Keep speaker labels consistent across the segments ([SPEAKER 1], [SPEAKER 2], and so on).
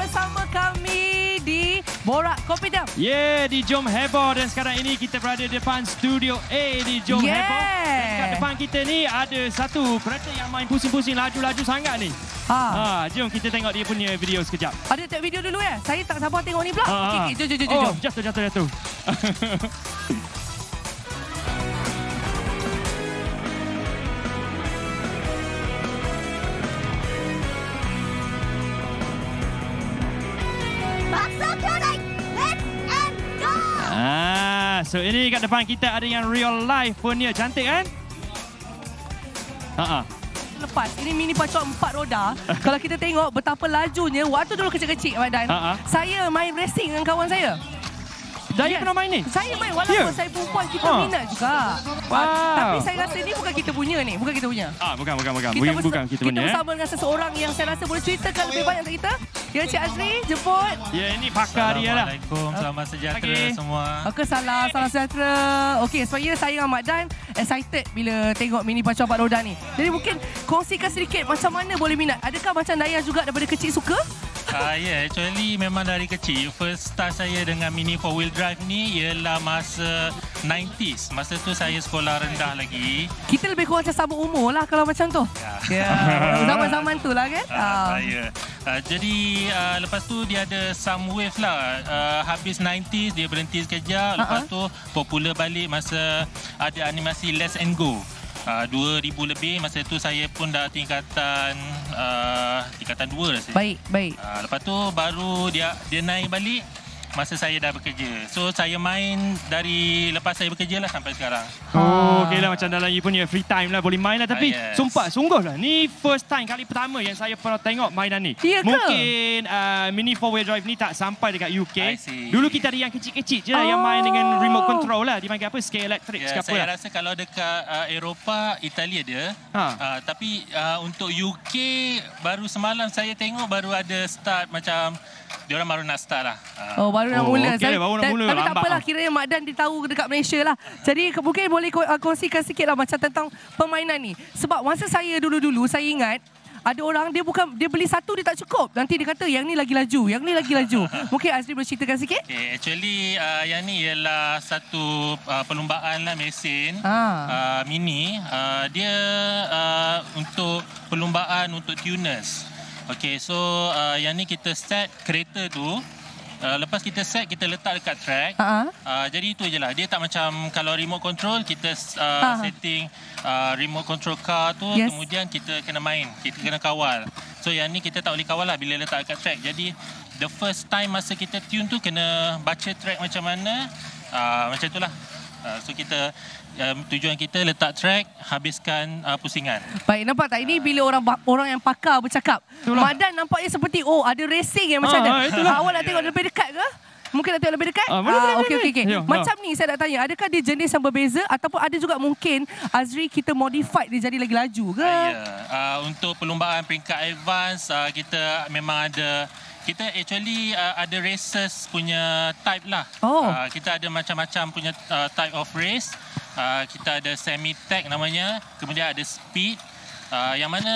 [SPEAKER 1] bersama kami di Borak Kopitiam.
[SPEAKER 2] Di Jom Heboh, dan sekarang ini kita berada di depan Studio A di Jom Heboh. Dan dekat depan kita ni ada satu kereta yang main pusing-pusing laju-laju sangat ni. Jom kita tengok dia punya video sekejap.
[SPEAKER 1] Ada tengok video dulu ya? Saya tak sabar tengok ni pula. Okey, jom.
[SPEAKER 2] Jatuh. So ini kat depan kita ada yang real life punya, cantik kan?
[SPEAKER 1] Lepas ini mini pacok 4 roda. Kalau kita tengok betapa lajunya waktu dulu kecil-kecil Mak Dan. Saya main racing dengan kawan saya.
[SPEAKER 2] Daya pernah main ni?
[SPEAKER 1] Saya main walaupun saya perempuan, kita minat juga. Tapi saya rasa ni bukan kita punya ni, bukan kita punya.
[SPEAKER 2] Bukan kita punya.
[SPEAKER 1] Kita bersama dengan seseorang yang saya rasa boleh ceritakan lebih banyak tentang kita. Ya, Cik Azri, jemput.
[SPEAKER 2] Ya, ini pakar dia lah.
[SPEAKER 3] Assalamualaikum, selamat sejahtera semua.
[SPEAKER 1] Salam sejahtera. Okey, sebabnya saya dengan Mak Dan excited bila tengok mini pacok 4 roda ni. Jadi mungkin kongsikan sedikit macam mana boleh minat. Adakah macam Daya juga daripada kecil suka?
[SPEAKER 3] Actually memang dari kecil. First start saya dengan mini 4-wheel drive ni ialah masa 90s. Masa tu saya sekolah rendah lagi.
[SPEAKER 1] Kita lebih kurang macam sama umur lah kalau macam tu. Zaman-zaman tu lah kan?
[SPEAKER 3] Jadi lepas tu dia ada some wave lah. Habis 90s dia berhenti sekejap. Lepas tu popular balik masa ada animasi Let's and Go. 2000 lebih, masa tu saya pun dah tingkatan 2 dah saya.
[SPEAKER 1] Baik.
[SPEAKER 3] Lepas tu baru dia naik balik masa saya dah bekerja. So saya main dari lepas saya bekerja lah sampai sekarang.
[SPEAKER 2] Okey lah, macam dalam you punya free time lah boleh main lah. Tapi sumpah, sungguh lah, ni first time, kali pertama yang saya pernah tengok mainan ni. Mungkin mini 4-wheel drive ni tak sampai dekat UK. Dulu kita ada yang kecil-kecil je lah, yang main dengan remote control lah. Dipanggil apa? Scale electric ke apa
[SPEAKER 3] saya
[SPEAKER 2] lah.
[SPEAKER 3] rasa kalau dekat Eropah, Italia dia. Tapi untuk UK baru semalam saya tengok baru ada start, macam diorang baru nak start lah.
[SPEAKER 1] Baru nak mula.
[SPEAKER 2] Okay, baru nak mula.
[SPEAKER 1] Tapi tak apalah, kiranya Mak Dan dia tahu dekat Malaysia lah. Jadi mungkin boleh kongsikan sikit lah macam tentang permainan ni. Sebab masa saya dulu-dulu, saya ingat ada orang dia beli satu dia tak cukup. Nanti dia kata yang ni lagi laju, yang ni lagi laju. Mungkin Azri boleh ceritakan sikit?
[SPEAKER 3] Actually yang ni ialah satu perlumbaan lah mesin mini. Dia untuk perlumbaan untuk tuners. So yang ni kita set kereta tu. Lepas kita set, kita letak dekat track. Jadi itu je lah. Dia tak macam kalau remote control, kita setting remote control car tu, kemudian kita kena main, kita kena kawal. So yang ni kita tak boleh kawal lah bila letak dekat track. Jadi the first time masa kita tune tu, kena baca track macam mana, macam itulah. So kita tujuan kita letak track, habiskan pusingan. Baik,
[SPEAKER 1] nampak tak? Ini bila orang yang pakar bercakap. Mak Dan nampaknya seperti ada racing yang macam mana. Awak nak tengok lebih dekat ke? Mungkin nak tengok lebih dekat? Okey. Macam ni saya nak tanya, adakah dia jenis yang berbeza ataupun ada juga mungkin Azri kita modify dia jadi lagi laju ke?
[SPEAKER 3] Untuk perlumbaan peringkat advance, kita memang ada. Kita actually ada races punya type lah. Kita ada macam-macam punya type of race. Kita ada semi-tech namanya. Kemudian ada speed. Yang mana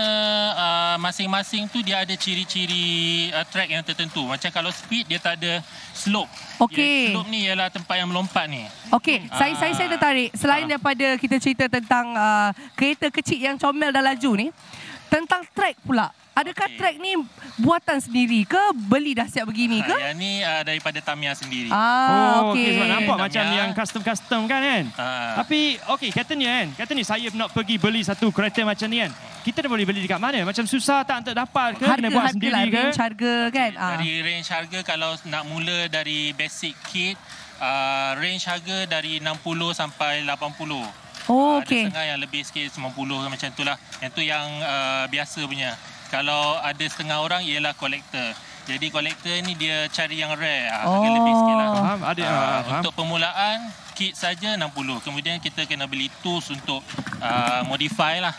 [SPEAKER 3] masing-masing tu dia ada ciri-ciri track yang tertentu. Macam kalau speed dia tak ada slope. Slope ni ialah tempat yang melompat ni.
[SPEAKER 1] Saya tertarik. Selain daripada kita cerita tentang kereta kecil yang comel dan laju ni, tentang track pula. Adakah track ni buatan sendiri ke? Beli dah siap begini ke?
[SPEAKER 3] Yang ni daripada Tamiya sendiri.
[SPEAKER 2] Sebab nampak macam yang custom-custom kan? Tapi katanya saya nak pergi beli satu kereta macam ni kan. Kita dah boleh beli dekat mana? Macam susah tak untuk dapat ke? Kena buat sendiri ke?
[SPEAKER 1] Range harga kan?
[SPEAKER 3] Dari range harga, kalau nak mula dari basic kit, range harga dari 60 sampai 80. Ada setengah yang lebih sikit, 90 macam tu lah. Yang tu yang biasa punya. Kalau ada setengah orang ialah collector. Jadi collector ni dia cari yang rare, harga lebih sikit lah. Untuk permulaan, kit saja 60. Kemudian kita kena beli tools untuk modify lah.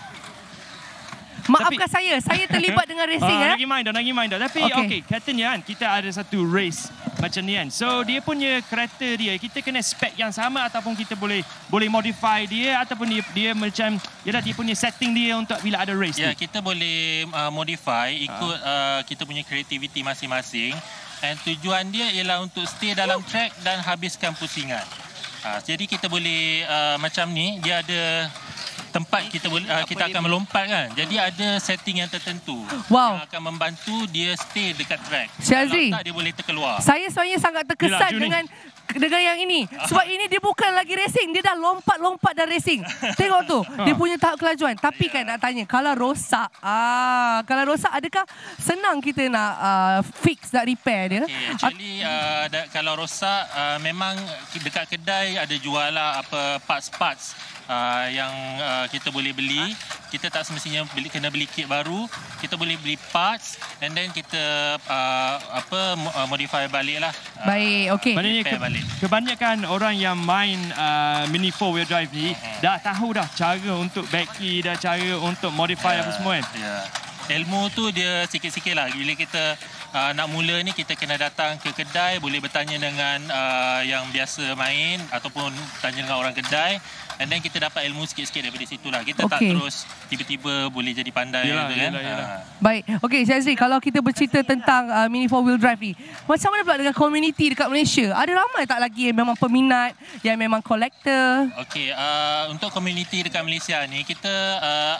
[SPEAKER 1] Maafkan saya terlibat dengan racing.
[SPEAKER 2] Lagi main dah. Tapi katanya kan kita ada satu race macam ni kan. So dia punya kereta dia, kita kena spek yang sama ataupun kita boleh modify dia ataupun dia macam dia punya setting dia untuk bila ada race.
[SPEAKER 3] Ya, kita boleh modify ikut kita punya kreativiti masing-masing. Dan tujuan dia ialah untuk stay dalam track dan habiskan pusingan. Jadi kita boleh macam ni, dia ada tempat kita akan melompat kan. Jadi ada setting yang tertentu yang akan membantu dia stay dekat track.
[SPEAKER 1] Syazri,
[SPEAKER 3] kalau tak dia boleh terkeluar.
[SPEAKER 1] Saya sebenarnya sangat terkesan dengan yang ini. Sebab ini dia bukan lagi racing, dia dah lompat-lompat dan racing. Tengok tu, dia punya tahap kelajuan. Tapi kan nak tanya, kalau rosak adakah senang kita nak fix, nak repair dia?
[SPEAKER 3] Okay, actually kalau rosak memang dekat kedai ada jual lah apa parts-parts yang kita boleh beli. Kita tak semestinya kena beli kit baru. Kita boleh beli parts and then kita modify balik lah.
[SPEAKER 1] Baik, okey.
[SPEAKER 2] Maknanya kebanyakan orang yang main Mini 4-wheel drive ni dah tahu dah cara untuk backy, dah cara untuk modify apa semua kan.
[SPEAKER 3] Ilmu tu dia sikit-sikit lah. Bila kita nak mula ni, kita kena datang ke kedai, boleh bertanya dengan yang biasa main ataupun tanya dengan orang kedai. And then kita dapat ilmu sikit-sikit daripada situ lah. Kita tak terus tiba-tiba boleh jadi pandai. Yalah.
[SPEAKER 1] Baik. Okey, Syazri, kalau kita bercerita tentang Mini 4-wheel drive ni, macam mana pula dengan komuniti dekat Malaysia? Ada ramai tak lagi yang memang peminat, yang memang kolektor?
[SPEAKER 3] Okey, untuk komuniti dekat Malaysia ni, kita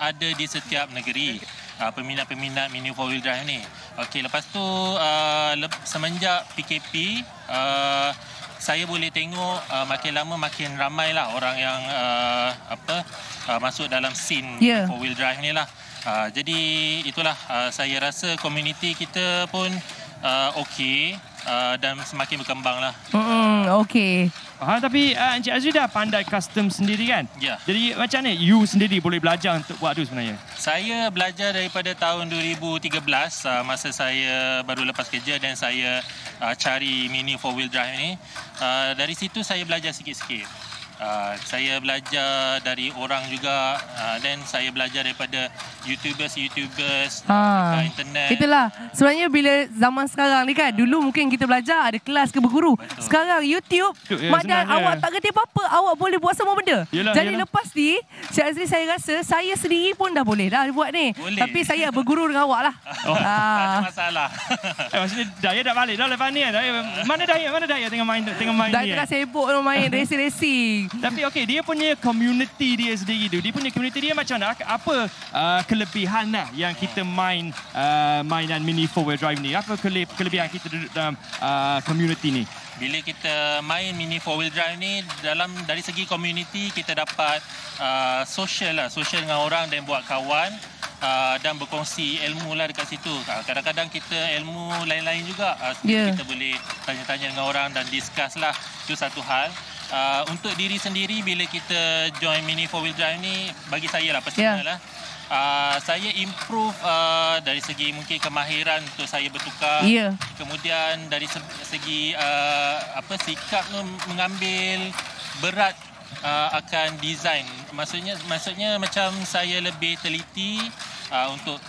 [SPEAKER 3] ada di setiap negeri. Peminat-peminat Mini 4-wheel drive ni. Okey, lepas tu semenjak PKP, saya boleh tengok makin lama makin ramai lah orang yang masuk dalam scene 4-wheel drive ni lah. Jadi itulah, saya rasa komuniti kita pun okey dan semakin berkembang lah.
[SPEAKER 1] Okey.
[SPEAKER 2] Tapi Encik Azri dah pandai custom sendiri kan?
[SPEAKER 3] Ya.
[SPEAKER 2] Jadi macam mana you sendiri boleh belajar untuk buat tu sebenarnya?
[SPEAKER 3] Saya belajar daripada tahun 2013 masa saya baru lepas kerja dan saya cari Mini 4-wheel drive ni. Dari situ saya belajar sikit-sikit. Saya belajar dari orang juga dan saya belajar daripada YouTubers dekat internet.
[SPEAKER 1] Itulah sebenarnya bila zaman sekarang ni kan, dulu mungkin kita belajar ada kelas ke berguru. Sekarang YouTube, Mak Dan, awak tak kerti apa-apa, awak boleh buat semua benda. Jadi lepas ni Cik Azri, saya rasa saya sendiri pun dah boleh dah buat ni. Tapi saya berguru dengan awak lah.
[SPEAKER 3] Tak ada masalah.
[SPEAKER 2] Maksudnya Daya dah balik dah lepas ni kan? Mana Daya tengah main
[SPEAKER 1] Daya
[SPEAKER 2] ni
[SPEAKER 1] tengah sibuk main racing.
[SPEAKER 2] Tapi okey, dia punya community dia sendiri tu. Dia punya community dia macam mana? Apa kelebihan lah yang kita mainan Mini 4-wheel drive ni? Apa kelebihan kita duduk dalam community ni?
[SPEAKER 3] Bila kita main Mini 4-wheel drive ni, dari segi community kita dapat social dengan orang dan buat kawan dan berkongsi ilmu lah dekat situ. Kadang-kadang kita ilmu lain-lain juga. Kita boleh tanya-tanya dengan orang dan discuss lah. Itu satu hal. Untuk diri sendiri, bila kita join Mini 4-wheel drive ni, bagi saya lah personal lah, saya improve dari segi mungkin kemahiran untuk saya bertukar. Kemudian dari segi sikap tu, mengambil berat akan design. Maksudnya macam saya lebih teliti untuk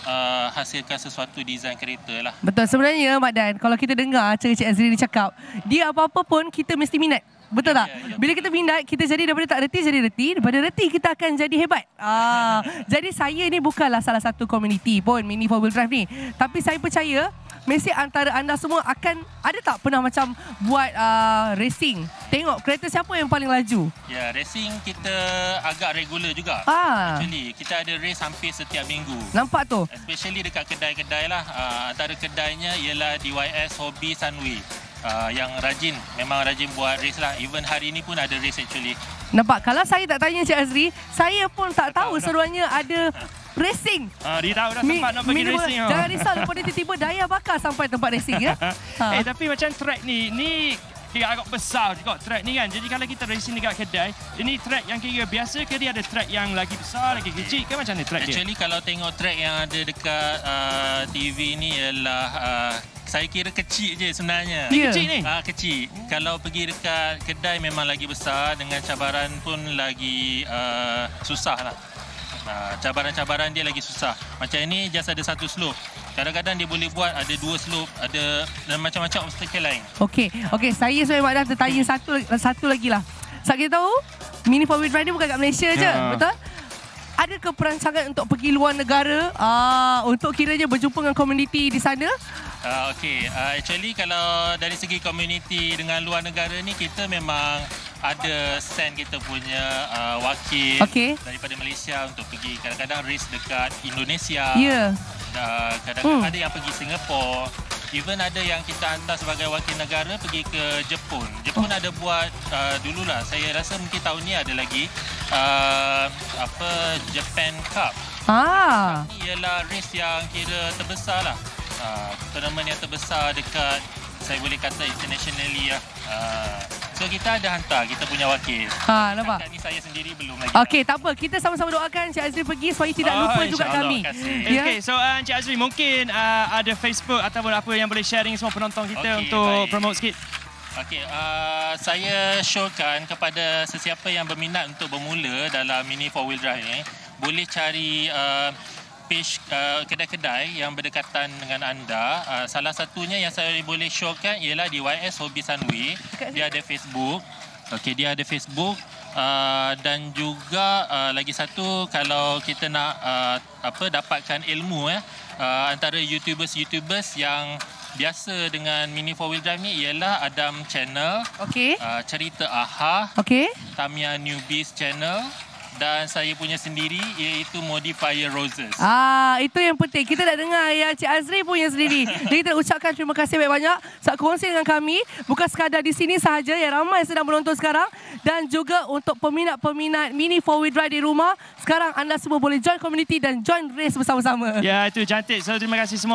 [SPEAKER 3] hasilkan sesuatu desain kereta lah.
[SPEAKER 1] Betul. Sebenarnya Mak Dan, kalau kita dengar Cik Azri ni cakap, dia apa-apa pun kita mesti minat. Betul tak? Bila kita minat, kita jadi daripada tak reti jadi reti. Daripada reti, kita akan jadi hebat. Jadi saya ni bukanlah salah satu komuniti pun Mini 4-wheel drive ni. Tapi saya percaya, mesti antara anda semua akan ada tak pernah macam buat racing? Tengok kereta siapa yang paling laju?
[SPEAKER 3] Ya, racing kita agak regular juga. Actually, kita ada race hampir setiap minggu.
[SPEAKER 1] Nampak tu?
[SPEAKER 3] Especially dekat kedai-kedai lah. Antara kedainya ialah DYS Hobby Sunway. Yang memang rajin buat race lah. Even hari ni pun ada race actually.
[SPEAKER 1] Nampak? Kalau saya tak tanya Cik Azri, saya pun tak tahu seruannya ada racing.
[SPEAKER 2] Dia tahu dah tempat nak pergi racing.
[SPEAKER 1] Jangan risau, lepas dia tiba-tiba Daya bakar sampai tempat racing ya.
[SPEAKER 2] Tapi macam track ni kira agak besar juga track ni kan. Jadi kalau kita racing dekat kedai, ini track yang kira biasa ke dia ada track yang lagi besar, lagi kecil ke macam ni track dia?
[SPEAKER 3] Actually kalau tengok track yang ada dekat TV ni ialah saya kira kecil je sebenarnya.
[SPEAKER 2] Kecil ni?
[SPEAKER 3] Kecil. Kalau pergi dekat kedai memang lagi besar, dengan cabaran pun lagi susah lah. Cabaran-cabaran dia lagi susah. Macam ini just ada satu slope. Kadang-kadang dia boleh buat ada 2 slope, ada dan macam-macam obstacle lain.
[SPEAKER 1] Okey, saya sebagai Mak Daf tertanya satu lagi lah. Sebab kita tahu Mini 4-wheel drive ni bukan kat Malaysia je, betul? Adakah perancangan untuk pergi luar negara untuk kiranya berjumpa dengan komuniti di sana?
[SPEAKER 3] Actually kalau dari segi komuniti dengan luar negara ni, kita memang ada send kita punya wakil daripada Malaysia untuk pergi kadang-kadang race dekat Indonesia. Kadang-kadang ada yang pergi Singapura. Even ada yang kita hantar sebagai wakil negara pergi ke Jepun. Jepun ada buat dululah, saya rasa mungkin tahun ni ada lagi Japan Cup. Ini ialah race yang kira terbesar lah. Tournament yang terbesar dekat, saya boleh kata internationally lah. So kita ada hantar kita punya wakil.
[SPEAKER 1] Nampak?
[SPEAKER 3] Ni saya sendiri belum lagi.
[SPEAKER 1] Okey, tak apa. Kita sama-sama doakan Encik Azri pergi supaya tidak lupa juga kami.
[SPEAKER 2] Okey, so Encik Azri mungkin ada Facebook ataupun apa yang boleh sharing semua penonton kita untuk promote sikit.
[SPEAKER 3] Okey, saya showkan kepada sesiapa yang berminat untuk bermula dalam Mini 4-wheel drive ni, boleh cari page kedai-kedai yang berdekatan dengan anda. Salah satunya yang saya boleh showkan ialah di YS Hobby Sunway. Dia ada Facebook. Okey, dia ada Facebook. Dan juga lagi satu, kalau kita nak dapatkan ilmu antara YouTubers yang biasa dengan Mini 4-wheel drive ni ialah Adam Channel, Cerita Aha, Tamia Newbies Channel, dan saya punya sendiri iaitu Modifier Roses.
[SPEAKER 1] Itu yang penting. Kita dah dengar yang Cik Azri punya sendiri. Jadi kita ucapkan terima kasih banyak-banyak sebab kongsi dengan kami. Bukan sekadar di sini sahaja, yang ramai sedang menonton sekarang. Dan juga untuk peminat-peminat Mini 4-wheel drive di rumah. Sekarang anda semua boleh join community dan join race bersama-sama.
[SPEAKER 2] Ya, itu cantik. So terima kasih semua.